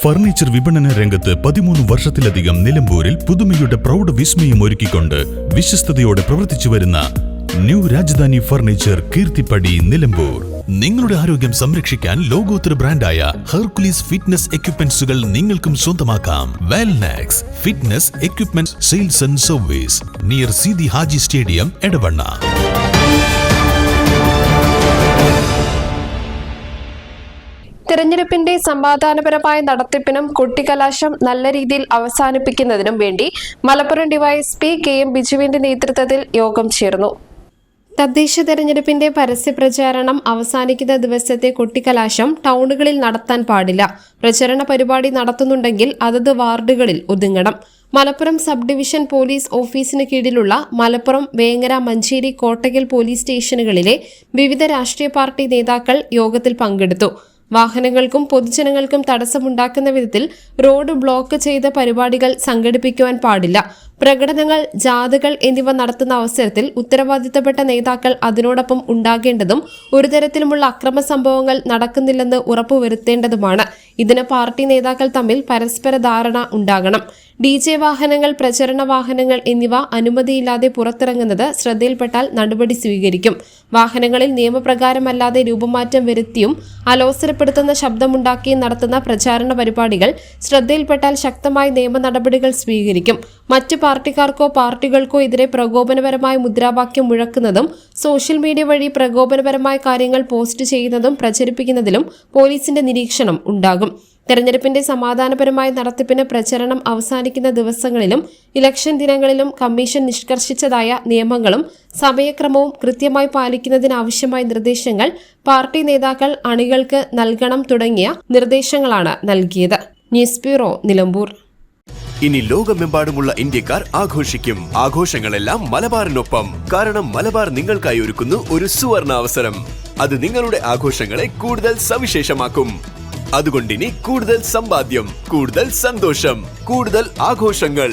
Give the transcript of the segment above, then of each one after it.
Furniture വിപണന രംഗത്ത് 13 വർഷത്തിലധികം നിലമ്പൂരിൽ പുതുമയുടെ പ്രൗഢ വിസ്മയം ഒരുക്കിക്കൊണ്ട് വിശ്വസ്തയോടെ പ്രവർത്തിച്ചു വരുന്ന ന്യൂ രാജധാനി ഫർണിച്ചർ കീർത്തിപ്പടി നിലമ്പൂർ. നിങ്ങളുടെ ആരോഗ്യം സംരക്ഷിക്കാൻ ലോകോത്തര ബ്രാൻഡായ ഹെർക്കുലീസ് ഫിറ്റ്നസ് എക്യുപ്മെന്റ്സുകൾ നിങ്ങൾക്കും സ്വന്തമാക്കാം. Wellnex fitness equipment sales and service near Seethi Haji stadium, Edavanna. തിരഞ്ഞെടുപ്പിന്റെ സമാധാനപരമായ നടത്തിപ്പിനും കൊട്ടിക്കലാശം നല്ല രീതിയിൽ അവസാനിപ്പിക്കുന്നതിനും വേണ്ടി മലപ്പുറം ഡിവൈഎസ്പി KM ബിജുവിന്റെ നേതൃത്വത്തിൽ യോഗം ചേർന്നു. തദ്ദേശ തെരഞ്ഞെടുപ്പിന്റെ പരസ്യപ്രചാരണം അവസാനിക്കുന്ന ദിവസത്തെ കൊട്ടിക്കലാശം ടൗണുകളിൽ നടത്താൻ പാടില്ല. പ്രചരണ പരിപാടി നടത്തുന്നുണ്ടെങ്കിൽ അതത് വാർഡുകളിൽ ഒതുങ്ങണം. മലപ്പുറം സബ് ഡിവിഷൻ പോലീസ് ഓഫീസിന് കീഴിലുള്ള മലപ്പുറം, വേങ്ങര, മഞ്ചേരി, കോട്ടയ്ക്കൽ പോലീസ് സ്റ്റേഷനുകളിലെ വിവിധ രാഷ്ട്രീയ പാർട്ടി നേതാക്കൾ യോഗത്തിൽ പങ്കെടുത്തു. വാഹനങ്ങൾക്കും പൊതുജനങ്ങൾക്കും തടസ്സമുണ്ടാക്കുന്ന വിധത്തിൽ റോഡ് ബ്ലോക്ക് ചെയ്ത പരിപാടികൾ സംഘടിപ്പിക്കുവാൻ പാടില്ല. പ്രകടനങ്ങൾ, ജാഥകൾ എന്നിവ നടത്തുന്ന അവസരത്തിൽ ഉത്തരവാദിത്തപ്പെട്ട നേതാക്കൾ അതിനോടൊപ്പം ഉണ്ടാകേണ്ടതും ഒരു തരത്തിലുമുള്ള അക്രമ സംഭവങ്ങൾ നടക്കുന്നില്ലെന്ന് ഉറപ്പുവരുത്തേണ്ടതുമാണ്. ഇതിന് പാർട്ടി നേതാക്കൾ തമ്മിൽ പരസ്പര ധാരണ ഉണ്ടാകണം. DJ വാഹനങ്ങൾ, പ്രചരണ വാഹനങ്ങൾ എന്നിവ അനുമതിയില്ലാതെ പുറത്തിറങ്ങുന്നത് ശ്രദ്ധയിൽപ്പെട്ടാൽ നടപടി സ്വീകരിക്കും. വാഹനങ്ങളിൽ നിയമപ്രകാരമല്ലാതെ രൂപമാറ്റം വരുത്തിയും അലോസരപ്പെടുത്തുന്ന ശബ്ദമുണ്ടാക്കിയും നടത്തുന്ന പ്രചാരണ പരിപാടികൾ ശ്രദ്ധയിൽപ്പെട്ടാൽ ശക്തമായ നിയമ നടപടികൾ സ്വീകരിക്കും. മറ്റ് പാർട്ടിക്കാർക്കോ പാർട്ടികൾക്കോ എതിരെ പ്രകോപനപരമായ മുദ്രാവാക്യം മുഴക്കുന്നതും സോഷ്യൽ മീഡിയ വഴി പ്രകോപനപരമായ കാര്യങ്ങൾ പോസ്റ്റ് ചെയ്യുന്നതും പ്രചരിപ്പിക്കുന്നതിലും പോലീസിന്റെ നിരീക്ഷണം ഉണ്ടാകും. തെരഞ്ഞെടുപ്പിന്റെ സമാധാനപരമായ നടത്തിപ്പിന് പ്രചരണം അവസാനിക്കുന്ന ദിവസങ്ങളിലും ഇലക്ഷൻ ദിനങ്ങളിലും കമ്മീഷൻ നിഷ്കർഷിച്ചതായ നിയമങ്ങളും സമയക്രമവും കൃത്യമായി പാലിക്കുന്നതിനാവശ്യമായ നിർദ്ദേശങ്ങൾ പാർട്ടി നേതാക്കൾ അണികൾക്ക് നൽകണം തുടങ്ങിയ നിർദ്ദേശങ്ങളാണ് നൽകിയത്. News bureau, Nilambur. ഇനി ലോകമെമ്പാടുമുള്ള ഇന്ത്യക്കാർ ആഘോഷിക്കും. ആഘോഷങ്ങളെല്ലാം മലബാറിനൊപ്പം. കാരണം മലബാർ നിങ്ങൾക്കായി ഒരുക്കുന്നു ഒരു സുവർണ അവസരം. അത് നിങ്ങളുടെ ആഘോഷങ്ങളെ കൂടുതൽ സവിശേഷമാക്കും. അതുകൊണ്ടിനി കൂടുതൽ സമ്പാദ്യം, കൂടുതൽ സന്തോഷം, കൂടുതൽ ആഘോഷങ്ങൾ.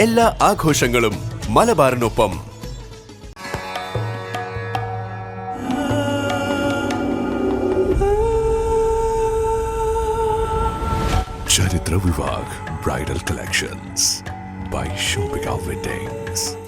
എല്ലാ ആഘോഷങ്ങളും മലബാറിനൊപ്പം. ചരിത്ര Vivah bridal collections by Shobhika Weddings.